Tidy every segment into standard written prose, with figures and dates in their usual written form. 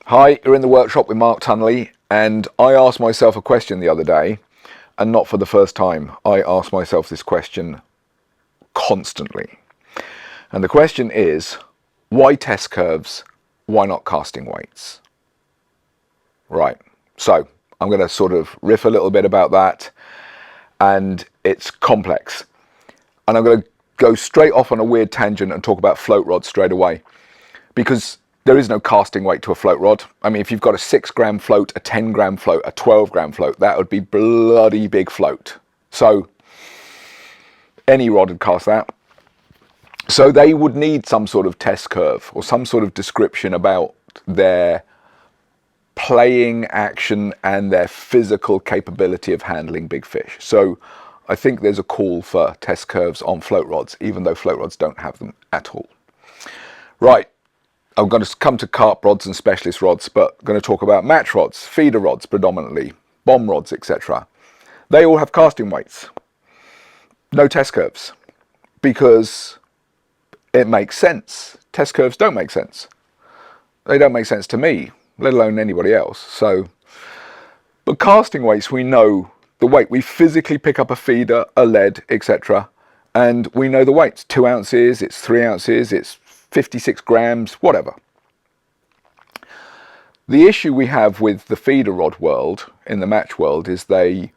Hi, you're in the workshop with Mark Tunnelly, and I asked myself a question the other day, and not for the first time. I ask myself this question constantly. And the question is, why test curves? Why not casting weights? Right, so I'm going to sort of riff a little bit about that, and it's complex. And I'm going to go straight off on a weird tangent and talk about float rods straight away, because there is no casting weight to a float rod. I mean, if you've got a 6-gram float, a 10-gram float, a 12-gram float, that would be bloody big float. So any rod would cast that. So they would need some sort of test curve or some sort of description about their playing action and their physical capability of handling big fish. So I think there's a call for test curves on float rods, even though float rods don't have them at all. Right. I'm going to come to carp rods and specialist rods, but I'm going to talk about match rods, feeder rods predominantly, bomb rods, etc. They all have casting weights. No test curves, because it makes sense. Test curves don't make sense. They don't make sense to me, let alone anybody else. So, but casting weights, we know the weight. We physically pick up a feeder, a lead, etc. And we know the weights. 2 ounces, it's 3 ounces, it's 56 grams, whatever. The issue we have with the feeder rod world, in the match world, is they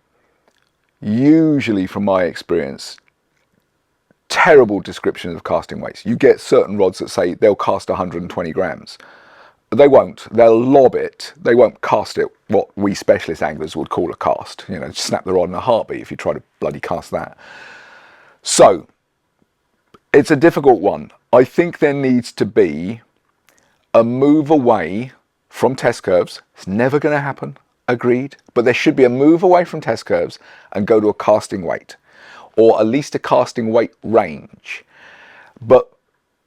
usually, from my experience, terrible descriptions of casting weights. You get certain rods that say they'll cast 120 grams. They won't. They'll lob it. They won't cast it, what we specialist anglers would call a cast. You know, snap the rod in a heartbeat if you try to bloody cast that. So, it's a difficult one. I think there needs to be a move away from test curves. It's never going to happen, agreed. But there should be a move away from test curves and go to a casting weight, or at least a casting weight range. But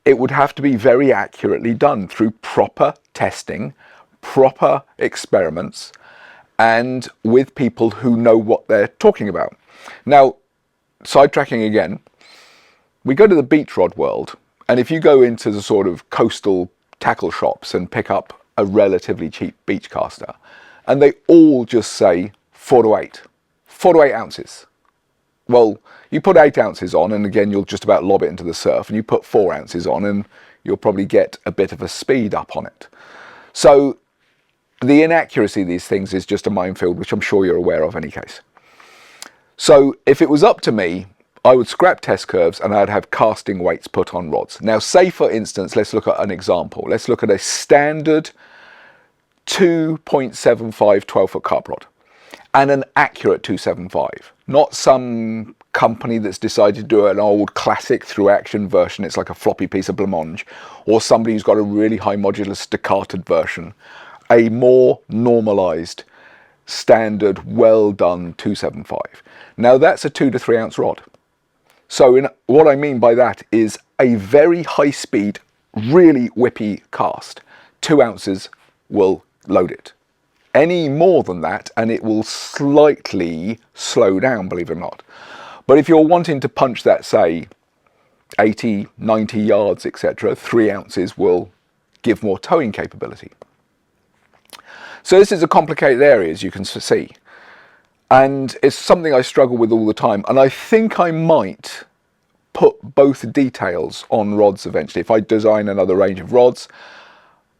it would have to be very accurately done through proper testing, proper experiments, and with people who know what they're talking about. Now, sidetracking again, we go to the beach rod world, and if you go into the sort of coastal tackle shops and pick up a relatively cheap beach caster, and they all just say 4 to 8, 4 to 8 ounces. Well, you put 8 ounces on, and again, you'll just about lob it into the surf, and you put 4 ounces on, and you'll probably get a bit of a speed up on it. So the inaccuracy of these things is just a minefield, which I'm sure you're aware of in any case. So if it was up to me, I would scrap test curves and I'd have casting weights put on rods. Now, say for instance, let's look at an example. Let's look at a standard 2.75 12-foot carp rod and an accurate 275. Not some company that's decided to do an old classic through action version. It's like a floppy piece of blancmange, or somebody who's got a really high modulus staccated version. A more normalized, standard, well done 275. Now that's a 2 to 3 ounce rod. So what I mean by that is a very high speed, really whippy cast. 2 ounces will load it. Any more than that and it will slightly slow down, believe it or not. But if you're wanting to punch that, say, 80, 90 yards, etc., 3 ounces will give more towing capability. So this is a complicated area, as you can see. And it's something I struggle with all the time. And I think I might put both details on rods eventually. If I design another range of rods,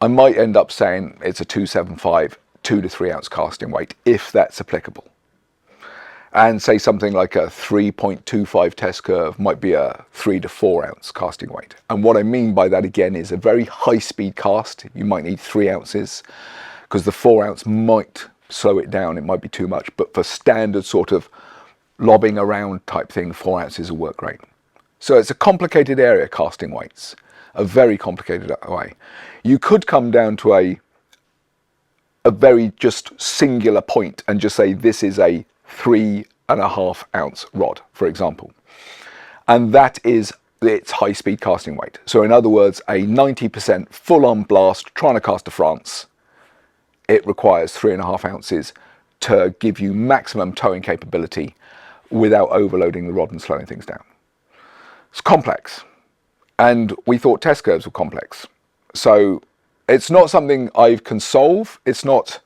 I might end up saying it's a 275, 2 to 3 ounce casting weight, if that's applicable. And say something like a 3.25 test curve might be a 3 to 4 ounce casting weight. And what I mean by that again is a very high speed cast. You might need 3 ounces because the 4 ounce might slow it down. It might be too much, but for standard sort of lobbing around type thing, 4 ounces will work great. So it's a complicated area, casting weights, a very complicated way. You could come down to a very just singular point and just say this is a 3.5 ounce rod, for example. And that is its high speed casting weight. So in other words, a 90% full on blast trying to cast to France, it requires 3.5 ounces to give you maximum towing capability without overloading the rod and slowing things down. It's complex. And we thought test curves were complex. So It's not something I can solve. It's not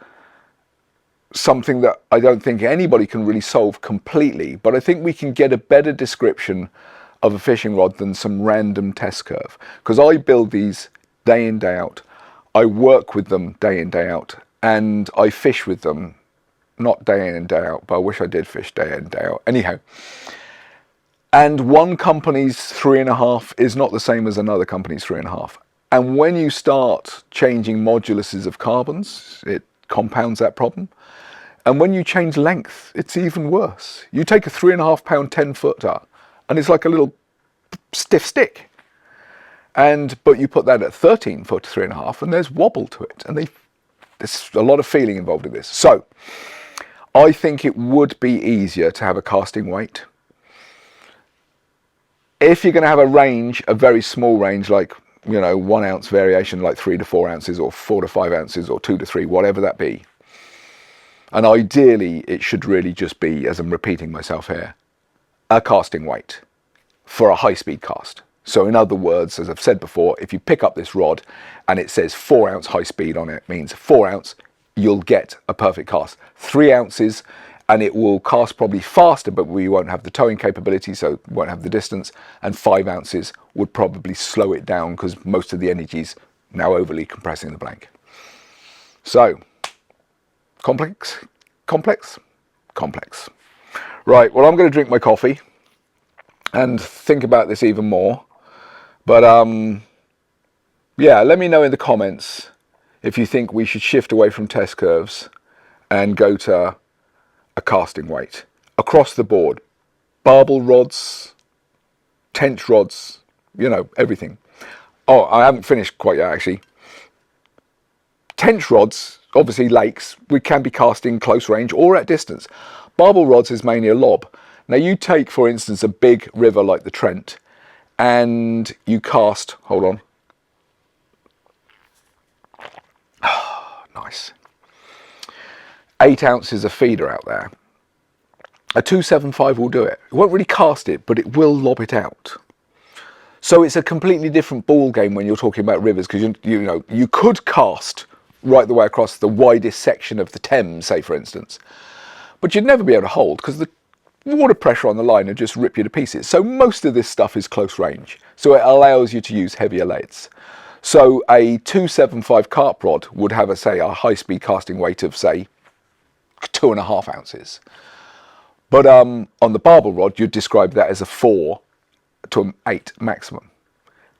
something that I don't think anybody can really solve completely, but I think we can get a better description of a fishing rod than some random test curve, because I build these day in, day out. I work with them day in, day out, and I fish with them, not day in and day out, but I wish I did fish day in, day out. Anyhow, and one company's 3.5 is not the same as another company's 3.5. And when you start changing moduluses of carbons, it compounds that problem. And when you change length, it's even worse. You take a 3.5 pound 10-footer, and it's like a little stiff stick. But you put that at 13-foot 3.5, and there's wobble to it. And there's a lot of feeling involved in this. So I think it would be easier to have a casting weight. If you're going to have a range, a very small range, like, 1 ounce variation, like 3 to 4 ounces, or 4 to 5 ounces, or 2 to 3, whatever that be. And ideally, it should really just be, as I'm repeating myself here, a casting weight for a high-speed cast. So in other words, as I've said before, if you pick up this rod and it says 4 ounce high speed on it, means 4 ounce, you'll get a perfect cast. 3 ounces, and it will cast probably faster, but we won't have the towing capability, so won't have the distance. And 5 ounces would probably slow it down because most of the energy's now overly compressing the blank. So, complex. Right, well, I'm going to drink my coffee and think about this even more. But yeah, let me know in the comments if you think we should shift away from test curves and go to a casting weight across the board. Barbel rods, tench rods, everything. Oh, I haven't finished quite yet, actually. Tench rods, obviously lakes, we can be casting close range or at distance. Barbel rods is mainly a lob. Now you take, for instance, a big river like the Trent, and you cast, hold on. Nice. 8 ounces of feeder out there. A 275 will do it. It won't really cast it, but it will lob it out. So it's a completely different ball game when you're talking about rivers, because you could cast right the way across the widest section of the Thames, say for instance, but you'd never be able to hold because the water pressure on the line would just rip you to pieces. So most of this stuff is close range, so it allows you to use heavier leads. So a 275 carp rod would have a high speed casting weight of say 2.5 ounces. But on the barbel rod, you'd describe that as a 4 to an 8 maximum.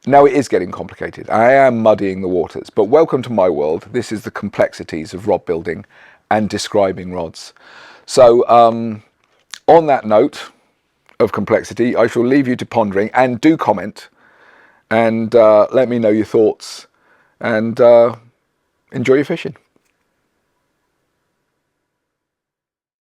Now it is getting complicated. I am muddying the waters, but welcome to my world. This is the complexities of rod building and describing rods. So on that note of complexity, I shall leave you to pondering, and do comment and let me know your thoughts, and enjoy your fishing.